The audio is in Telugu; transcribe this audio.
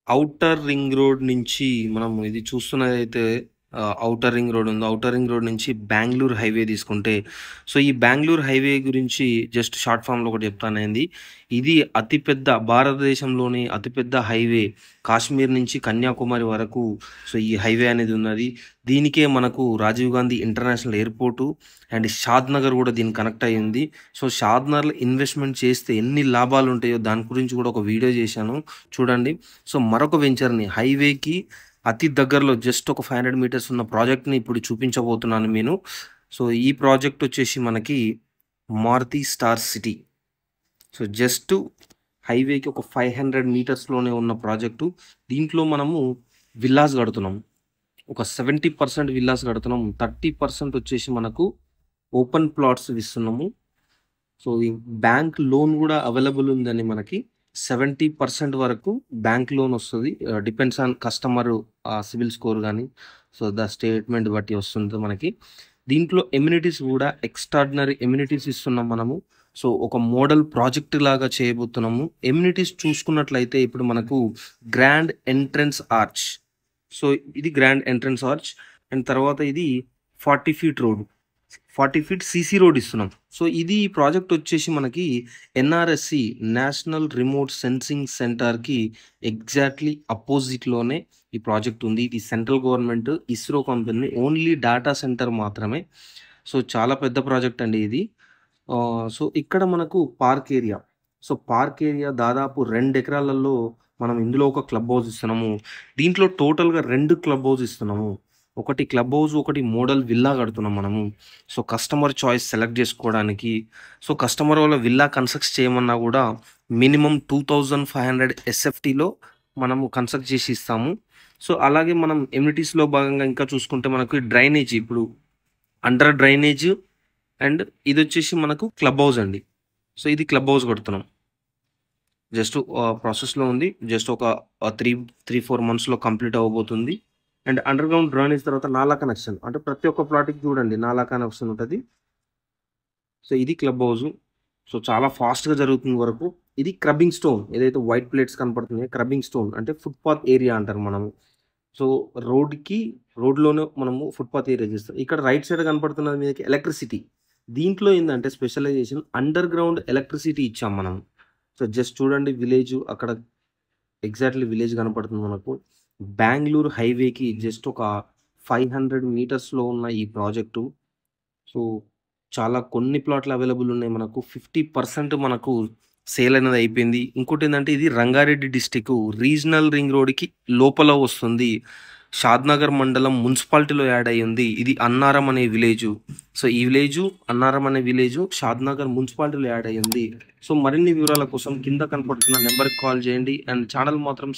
ఔటర్ రింగ్ రోడ్ నుంచి మనం ఇది చూస్తున్నదైతే ఔటర్ రింగ్ రోడ్ ఉంది. ఔటర్ రింగ్ రోడ్ నుంచి బెంగుళూరు హైవే తీసుకుంటే, సో ఈ బెంగుళూరు హైవే గురించి జస్ట్ షార్ట్ ఫామ్‌లో ఒకటి చెప్తానండి. ఇది అతిపెద్ద భారతదేశంలోని అతిపెద్ద హైవే. కాశ్మీర్ నుంచి కన్యాకుమారి వరకు సో ఈ హైవే అనేది ఉన్నది. దీనికే మనకు Rajiv Gandhi international airport and Shadnagar కూడా దీనికి కనెక్ట్ అయ్యి ఉంది. సో షాద్‌నగర్‌లో ఇన్వెస్ట్‌మెంట్ చేస్తే ఎన్ని లాభాలుంటాయో దాని గురించి కూడా ఒక వీడియో చేశాను చూడండి. సో మరొక వెంచర్‌ని హైవేకి అతి దగ్గరలో జస్ట్ ఒక 500 మీటర్స్ ఉన్న ప్రాజెక్ట్‌ని ఇప్పుడు చూపించబోతున్నాను నేను. సో ఈ ప్రాజెక్ట్ వచ్చేసి మనకి Maruti star city. So just హైవేకి ఒక 500 మీటర్స్‌లోనే ఉన్న ప్రాజెక్టు. దీంట్లో మనము విల్లాస్ కడుతున్నాం. ఒక 70% విల్లాస్ కడుతున్నాం. 30% వచ్చేసి మనకు ఓపెన్ ప్లాట్స్ ఇస్తున్నాము. సో ఈ బ్యాంక్ లోన్ కూడా అవైలబుల్ ఉందండి మనకి. 70% వరకు బ్యాంక్ లోన్ వస్తది. Depends on customer CIBIL score గాని, సో స్టేట్మెంట్ బట్టి వస్తుంది మనకి. దీంట్లో ఎమ్యూనిటీస్ కూడా ఎక్స్ట్రార్డినరీ ఎమ్యూనిటీస్ ఇస్తున్నాం మనము. సో ఒక మోడల్ ప్రాజెక్ట్ లాగా చేయబోతున్నాము. ఎమ్యూనిటీస్ చూసుకున్నట్లయితే ఇప్పుడు మనకు గ్రాండ్ ఎంట్రన్స్ ఆర్చ్. సో ఇది గ్రాండ్ ఎంట్రన్స్ ఆర్చ్ అండ్ తర్వాత ఇది 40 feet road. 40 feet CC road ఇస్తున్నాం. సో ఇది ప్రాజెక్ట్ వచ్చేసి మనకి ఎన్ఆర్ఎస్సి నేషనల్ రిమోట్ సెన్సింగ్ సెంటర్‌కి ఎగ్జాక్ట్‌లీ అపోజిట్‌లోనే ఈ ప్రాజెక్ట్ ఉంది. ఇది central government ISRO company only data centre మాత్రమే. సో చాలా పెద్ద ప్రాజెక్ట్ అండి ఇది. సో ఇక్కడ మనకు park area. So park area దాదాపు 2 ఎకరాలలో మనం ఇందులో ఒక క్లబ్ హౌస్ ఇస్తున్నాము. దీంట్లో టోటల్‌గా 2 క్లబ్ హౌస్ ఇస్తున్నాము. ఒకటి క్లబ్ హౌస్, ఒకటి మోడల్ విల్లా కడుతున్నాం మనము. సో కస్టమర్ చాయిస్ సెలెక్ట్ చేసుకోవడానికి. సో కస్టమర్ వాళ్ళ విల్లా కన్స్ట్రక్ట్ చేయమన్నా కూడా మినిమమ్ 2500 ఎస్ఎఫ్టీలో మనము కన్స్ట్రక్ట్ చేసి ఇస్తాము. సో అలాగే మనం ఎమ్యూనిటీస్‌లో భాగంగా ఇంకా చూసుకుంటే మనకు డ్రైనేజ్ ఇప్పుడు అండర్ డ్రైనేజ్ అండ్ ఇదొచ్చేసి మనకు క్లబ్ హౌస్ అండి. సో ఇది క్లబ్ హౌస్ కడుతున్నాం. జస్ట్ ప్రాసెస్‌లో ఉంది. జస్ట్ ఒక 3-4 మంత్స్‌లో కంప్లీట్ అవ్వబోతుంది. అండ్ అండర్ గ్రౌండ్ డ్రైనేజ్ తర్వాత నాలా కనెక్షన్. అంటే ప్రతి ఒక్క ప్లాట్‌కి చూడండి నాలా కనెక్షన్ ఉంటది. సో ఇది క్లబ్ హౌస్. సో చాలా ఫాస్ట్‌గా జరుగుతుంది వరకు. ఇది క్రబ్బింగ్ స్టోన్ ఏదైతే వైట్ ప్లేట్స్ కనపడుతున్నాయో క్రబ్బింగ్ స్టోన్ అంటే ఫుట్‌పాత్ ఏరియా అంటారు మనము. సో రోడ్‌లోనే మనము ఫుట్‌పాత్ ఏరియా చేస్తాం. ఇక్కడ రైట్ సైడ్ కనపడుతున్నది మీదకి ఎలక్ట్రిసిటీ. దీంట్లో ఏందంటే స్పెషలైజేషన్ అండర్ గ్రౌండ్ ఎలక్ట్రిసిటీ ఇచ్చాం మనం. సో జస్ట్ చూడండి విలేజ్ అక్కడ ఎగ్జాక్ట్‌లీ విలేజ్ కనపడుతుంది మనకు. బెంగుళూరు హైవేకి జస్ట్ ఒక 500 మీటర్స్‌లో ఉన్న ఈ ప్రాజెక్టు. సో చాలా కొన్ని ప్లాట్లు అవైలబుల్ ఉన్నాయి మనకు. 50% మనకు సేల్ అనేది అయిపోయింది. ఇంకోటేందంటే ఇది రంగారెడ్డి డిస్ట్రిక్ట్ రీజనల్ రింగ్ రోడ్‌కి లోపల వస్తుంది. షాద్‌నగర్ మండలం మున్సిపాలిటీలో యాడ్ అయ్యింది. ఇది అన్నారం అనే విలేజు. సో ఈ విలేజు అన్నారం అనే విలేజు షాద్‌నగర్ మున్సిపాలిటీలో యాడ్ అయ్యింది. సో మరిన్ని వివరాల కోసం కింద కనపడుతున్న నెంబర్‌కి కాల్ చేయండి అండ్ ఛానల్ మాత్రం